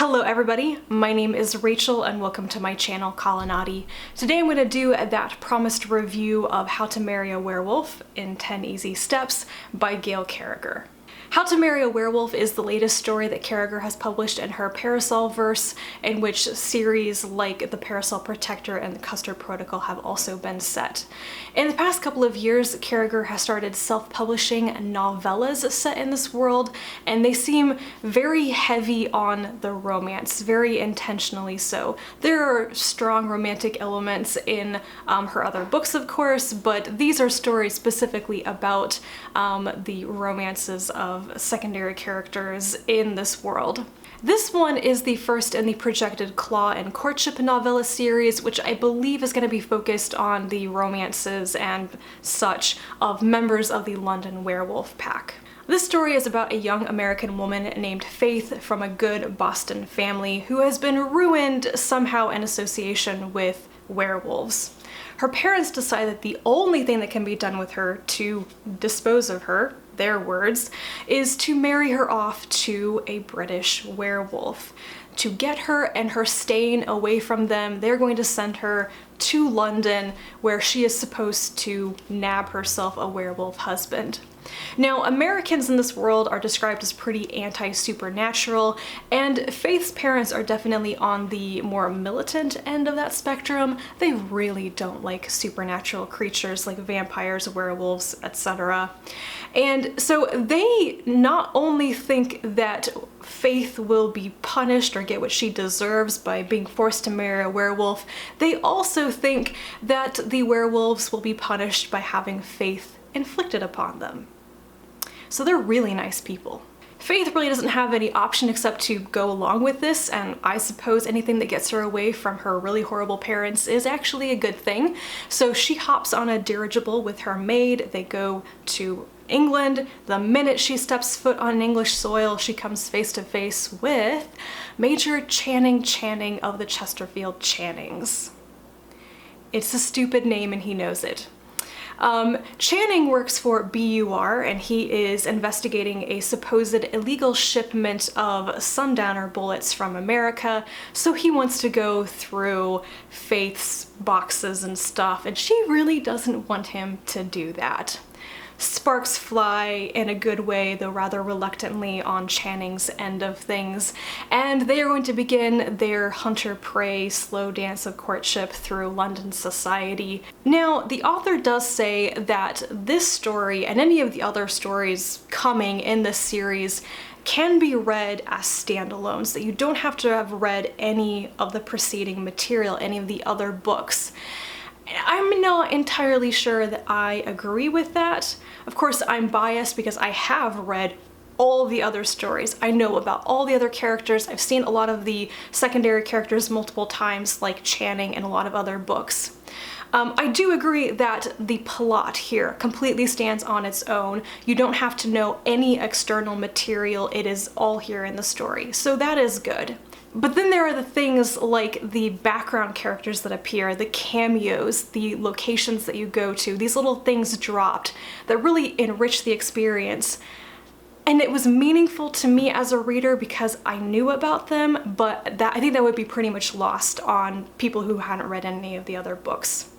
Hello everybody, my name is Rachel and welcome to my channel Kalanati. Today I'm going to do that promised review of How to Marry a Werewolf in 10 Easy Steps by Gail Carriger. How to Marry a Werewolf is the latest story that Carriger has published in her Parasol verse, in which series like The Parasol Protector and The Custard Protocol have also been set. In the past couple of years, Carriger has started self-publishing novellas set in this world, and they seem very heavy on the romance, very intentionally so. There are strong romantic elements in her other books, of course, but these are stories specifically about the romances of secondary characters in this world. This one is the first in the projected Claw and Courtship novella series, which I believe is going to be focused on the romances and such of members of the London Werewolf Pack. This story is about a young American woman named Faith from a good Boston family who has been ruined somehow in association with werewolves. Her parents decide that the only thing that can be done with her to dispose of her, their words, is to marry her off to a British werewolf. To get her and her staying away from them, they're going to send her to London, where she is supposed to nab herself a werewolf husband. Now, Americans in this world are described as pretty anti-supernatural, and Faith's parents are definitely on the more militant end of that spectrum. They really don't like supernatural creatures like vampires, werewolves, etc. And so they not only think that Faith will be punished or get what she deserves by being forced to marry a werewolf, they also think that the werewolves will be punished by having Faith inflicted upon them. So they're really nice people. Faith really doesn't have any option except to go along with this, and I suppose anything that gets her away from her really horrible parents is actually a good thing. So she hops on a dirigible with her maid. They go to England. The minute she steps foot on English soil, she comes face to face with Major Channing of the Chesterfield Channings. It's a stupid name and he knows it. Channing works for BUR, and he is investigating a supposed illegal shipment of sundowner bullets from America, so he wants to go through Faith's boxes and stuff, and she really doesn't want him to do that. Sparks fly in a good way, though rather reluctantly, on Channing's end of things, and they are going to begin their hunter-prey slow dance of courtship through London society. Now, the author does say that this story, and any of the other stories coming in this series, can be read as standalones, that you don't have to have read any of the preceding material, any of the other books. I'm not entirely sure that I agree with that. Of course, I'm biased because I have read all the other stories. I know about all the other characters. I've seen a lot of the secondary characters multiple times, like Channing and a lot of other books. I do agree that the plot here completely stands on its own. You don't have to know any external material. It is all here in the story, so that is good. But then there are the things like the background characters that appear, the cameos, the locations that you go to, these little things dropped that really enrich the experience. And it was meaningful to me as a reader because I knew about them, but I think that would be pretty much lost on people who hadn't read any of the other books.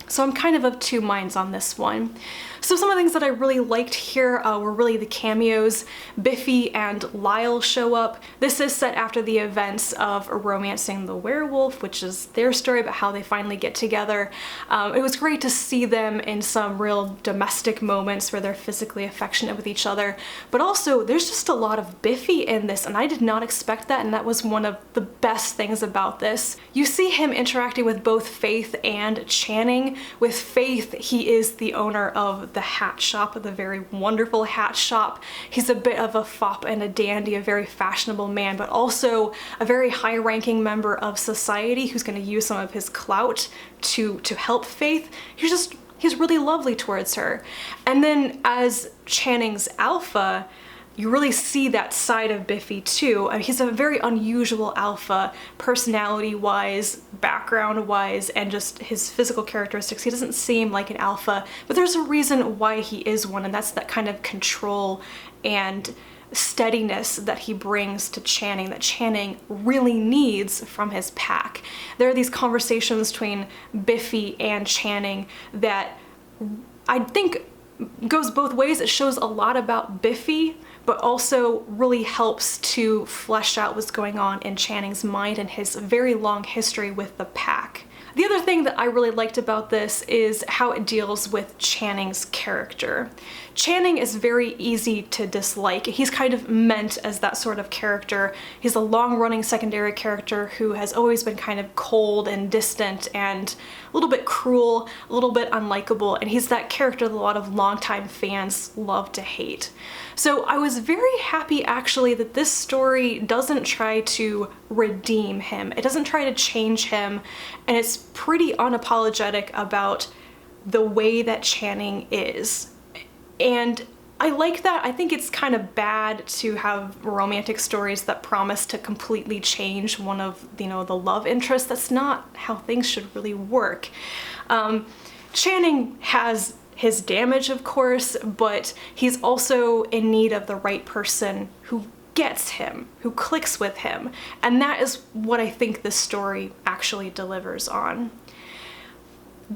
So I'm kind of two minds on this one. So some of the things that I really liked here were really the cameos. Biffy and Lyle show up. This is set after the events of Romancing the Werewolf, which is their story about how they finally get together. It was great to see them in some real domestic moments where they're physically affectionate with each other, but also there's just a lot of Biffy in this, and I did not expect that, and that was one of the best things about this. You see him interacting with both Faith and Channing. With Faith, he is the owner of the hat shop, the very wonderful hat shop. He's a bit of a fop and a dandy, a very fashionable man, but also a very high-ranking member of society who's going to use some of his clout to help Faith. He's really lovely towards her. And then as Channing's alpha, you really see that side of Biffy too. He's a very unusual alpha, personality-wise, background-wise, and just his physical characteristics. He doesn't seem like an alpha, but there's a reason why he is one, and that's that kind of control and steadiness that he brings to Channing, that Channing really needs from his pack. There are these conversations between Biffy and Channing that I think goes both ways. It shows a lot about Biffy, but also really helps to flesh out what's going on in Channing's mind and his very long history with the pack. The other thing that I really liked about this is how it deals with Channing's character. Channing is very easy to dislike. He's kind of meant as that sort of character. He's a long-running secondary character who has always been kind of cold and distant and a little bit cruel, a little bit unlikable, and he's that character that a lot of longtime fans love to hate. So I was very happy actually that this story doesn't try to redeem him. It doesn't try to change him, and it's pretty unapologetic about the way that Channing is. And I like that. I think it's kind of bad to have romantic stories that promise to completely change one of, the love interests. That's not how things should really work. Channing has his damage, of course, but he's also in need of the right person who gets him, who clicks with him. And that is what I think this story actually delivers on.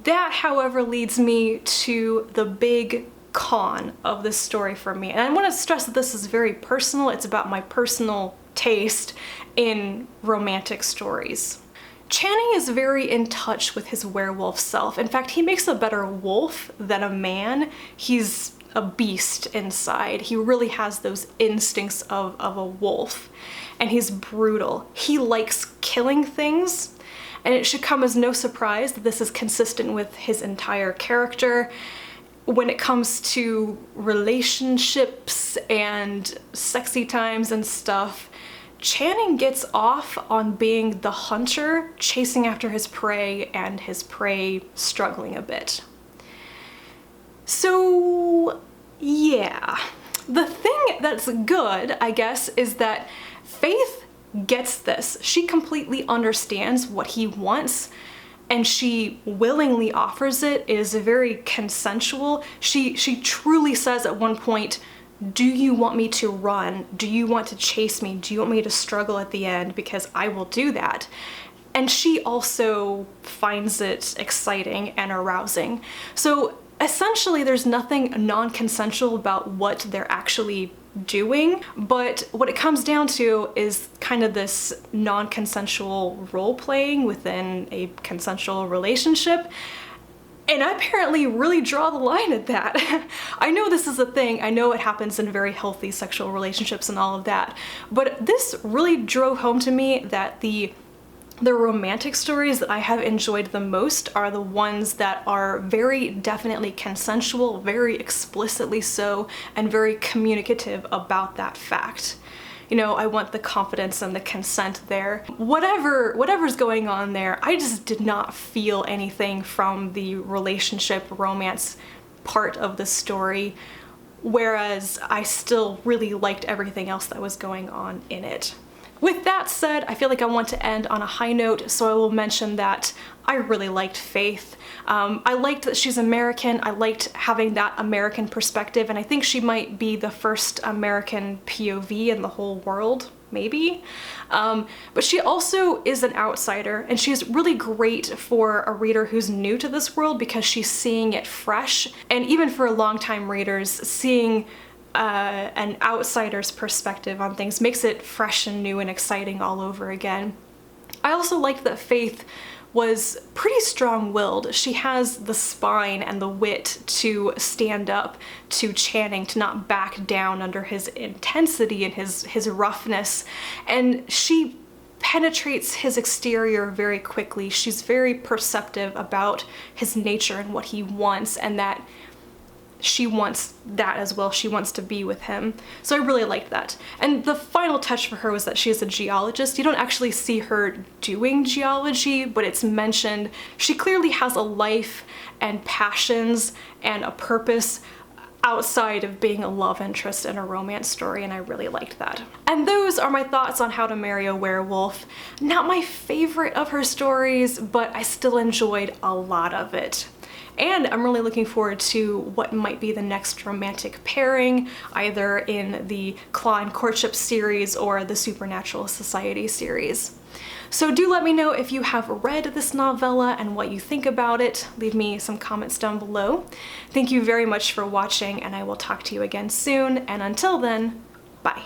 That, however, leads me to the big con of this story for me. And I want to stress that this is very personal. It's about my personal taste in romantic stories. Channing is very in touch with his werewolf self. In fact, he makes a better wolf than a man. He's a beast inside. He really has those instincts of a wolf, and he's brutal. He likes killing things, and it should come as no surprise that this is consistent with his entire character. When it comes to relationships and sexy times and stuff, Channing gets off on being the hunter, chasing after his prey, and his prey struggling a bit. So yeah, the thing that's good, I guess, is that Faith gets this. She completely understands what he wants, and she willingly offers it. It is very consensual. She truly says at one point, "Do you want me to run? Do you want to chase me? Do you want me to struggle at the end? Because I will do that." And she also finds it exciting and arousing. So essentially there's nothing non-consensual about what they're actually doing, but what it comes down to is kind of this non-consensual role-playing within a consensual relationship. And I apparently really draw the line at that. I know this is a thing, I know it happens in very healthy sexual relationships and all of that, but this really drove home to me that the romantic stories that I have enjoyed the most are the ones that are very definitely consensual, very explicitly so, and very communicative about that fact. I want the confidence and the consent there. Whatever's going on there, I just did not feel anything from the relationship romance part of the story, whereas I still really liked everything else that was going on in it. With that said, I feel like I want to end on a high note, so I will mention that I really liked Faith. I liked that she's American. I liked having that American perspective, and I think she might be the first American POV in the whole world, maybe. But she also is an outsider, and she's really great for a reader who's new to this world because she's seeing it fresh, and even for longtime readers, seeing an outsider's perspective on things makes it fresh and new and exciting all over again. I also liked that Faith was pretty strong-willed. She has the spine and the wit to stand up to Channing, to not back down under his intensity and his roughness, and she penetrates his exterior very quickly. She's very perceptive about his nature and what he wants, and that she wants that as well. She wants to be with him. So I really liked that. And the final touch for her was that she is a geologist. You don't actually see her doing geology, but it's mentioned. She clearly has a life and passions and a purpose outside of being a love interest in a romance story, and I really liked that. And those are my thoughts on How to Marry a Werewolf. Not my favorite of her stories, but I still enjoyed a lot of it. And I'm really looking forward to what might be the next romantic pairing, either in the Claw and Courtship series or the Supernatural Society series. So do let me know if you have read this novella and what you think about it. Leave me some comments down below. Thank you very much for watching, and I will talk to you again soon, and until then, bye.